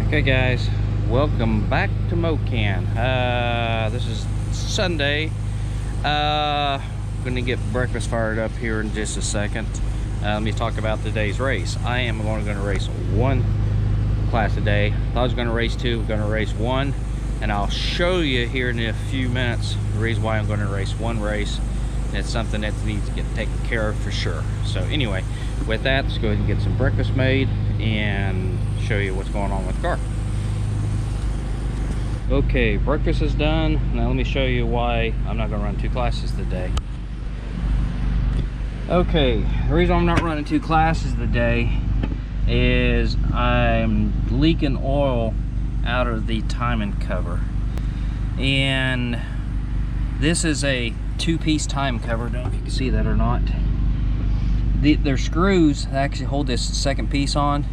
Okay guys, welcome back to Mocan. This is Sunday. I'm gonna get breakfast fired up here in just a second. Let me talk about today's race. I am only gonna race one class today. I thought I was gonna race two, I'm gonna race one, and I'll show you here in a few minutes the reason why I'm gonna race one race. It's something that needs to get taken care of for sure. So anyway, with that, let's go ahead and get some breakfast made and show you what's going on with the car. Okay, breakfast is done. Now let me show you why I'm not going to run two classes today. Okay, the reason I'm not running two classes today is I'm leaking oil out of the timing cover, and this is a two-piece time cover. I don't know if you can see that or not. Their screws actually hold this second piece on,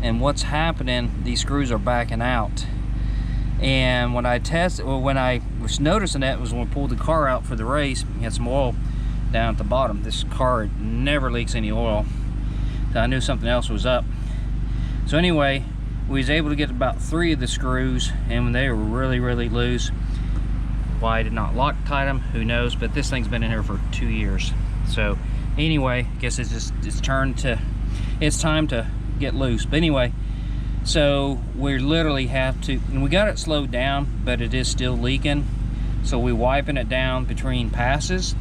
and what's happening, these screws are backing out. And when I was noticing that was when we pulled the car out for the race. We had some oil down at the bottom. This car never leaks any oil, so I knew something else was up. So anyway, we was able to get about 3 of the screws, and they were really loose. Why I did not Loctite them, who knows, but this thing's been in here for 2 years. So anyway, I guess it's time to get loose. But anyway, so we literally have to, and we got it slowed down, but it is still leaking. So we're wiping it down between passes.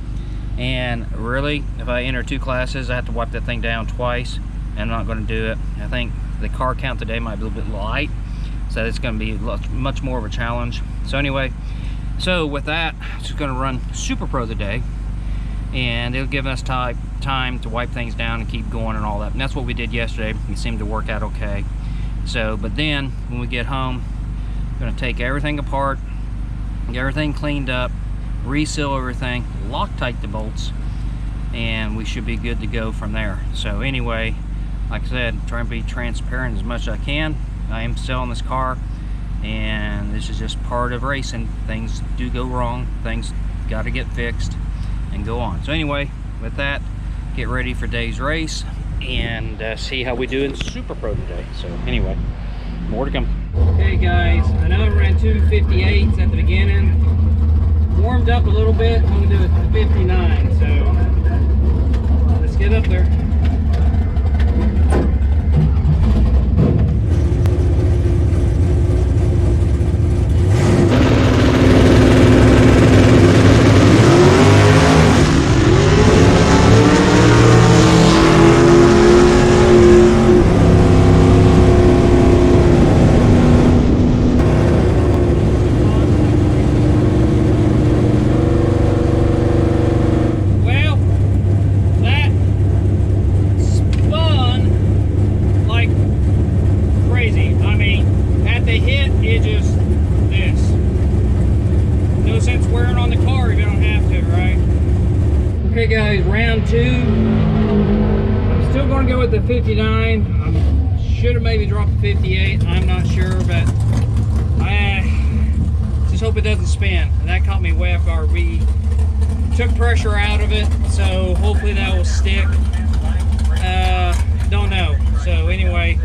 And really, if I enter 2 classes, I have to wipe that thing down twice. I'm not going to do it. I think the car count today might be a little bit light, so it's going to be much more of a challenge. So anyway, so with that, I'm just going to run Super Pro today, and it'll give us time to wipe things down and keep going and all that. And that's what we did yesterday. It seemed to work out okay. So, but then when we get home, I'm going to take everything apart, get everything cleaned up, reseal everything, Loctite the bolts, and we should be good to go from there. So anyway, like I said, trying to be transparent as much as I can. I am selling this car, and this is just part of racing. Things do go wrong, things got to get fixed and go on. So anyway, with that, get ready for today's race and see how we do in Super Pro today. So anyway, more to come. Okay guys, I know I ran 2 58s at the beginning, warmed up a little bit. I'm gonna do a 59, so let's get up there. Okay guys, round 2. I'm still going to go with the 59. I should have maybe dropped the 58. I'm not sure, but I just hope it doesn't spin. And that caught me way off guard. We took pressure out of it, so hopefully that will stick. Don't know. So anyway,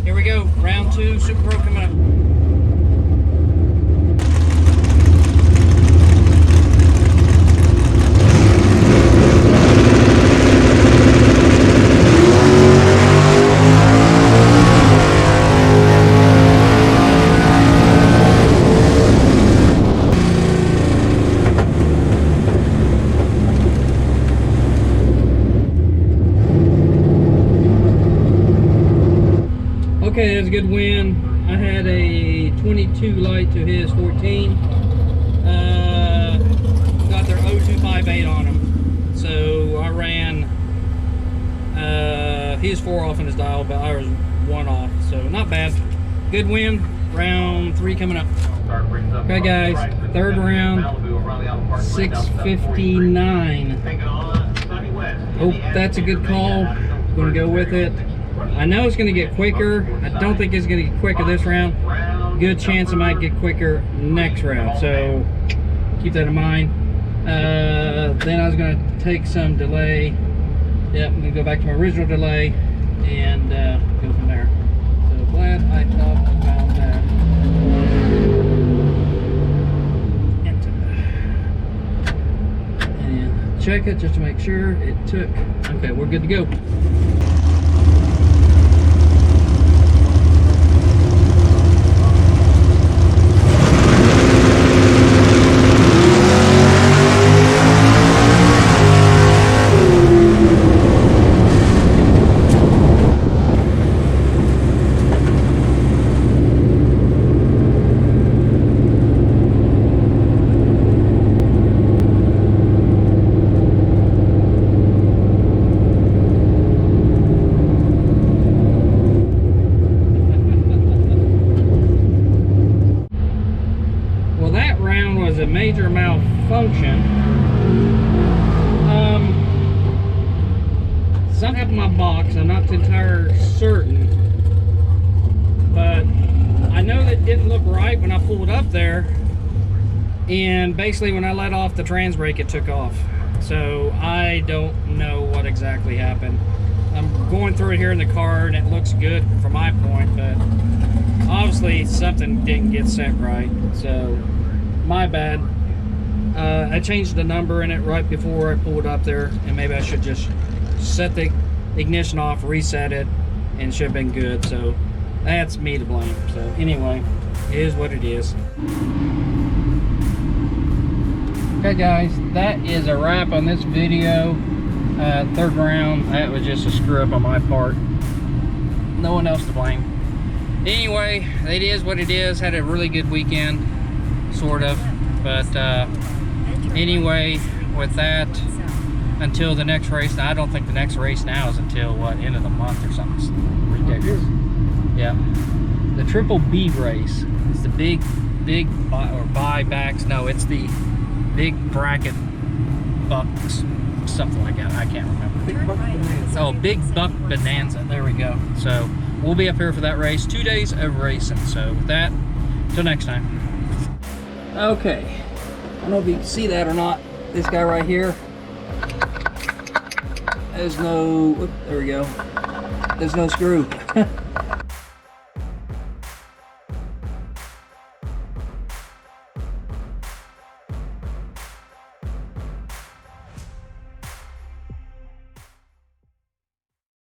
here we go. Round 2, Super Pro coming up. Okay, that's a good win. I had a 22 light to his 14. Got their 0258 on him. So I ran, he was 4 off in his dial, but I was 1 off. So not bad. Good win. Round 3 coming up. Okay guys, 3rd round, 6:59. Hope that's a good call. Gonna go with it. I know it's going to get quicker. I don't think it's going to get quicker this round. Good chance it might get quicker next round. So keep that in mind. Then I was going to take some delay. Yep, I'm going to go back to my original delay and go from there. So glad I thought about that. And check it just to make sure it took. Okay, we're good to go. Was a major malfunction. Something happened to my box. I'm not entirely certain, but I know that it didn't look right when I pulled up there, and basically when I let off the trans brake it took off. So I don't know what exactly happened. I'm going through it here in the car and it looks good from my point, but obviously something didn't get set right. So my bad. I changed the number in it right before I pulled up there, and maybe I should just set the ignition off, reset it, and it should have been good. So that's me to blame. So anyway, it is what it is. Okay guys, that is a wrap on this video. Third round, that was just a screw up on my part. No one else to blame. Anyway, it is what it is. Had a really good weekend, sort of, but anyway, with that, until the next race. Now, I don't think the next race now is until what, end of the month or something. It's ridiculous. Yeah, the Triple B race. It's the big buybacks. No, it's the big bracket bucks, something like that. I can't remember. Big Buck Bonanza. Oh, Big Buck Bonanza. There we go. So we'll be up here for that race. 2 days of racing. So with that, till next time. Okay, I don't know if you can see that or not. This guy right here, there's no, there we go. There's no screw.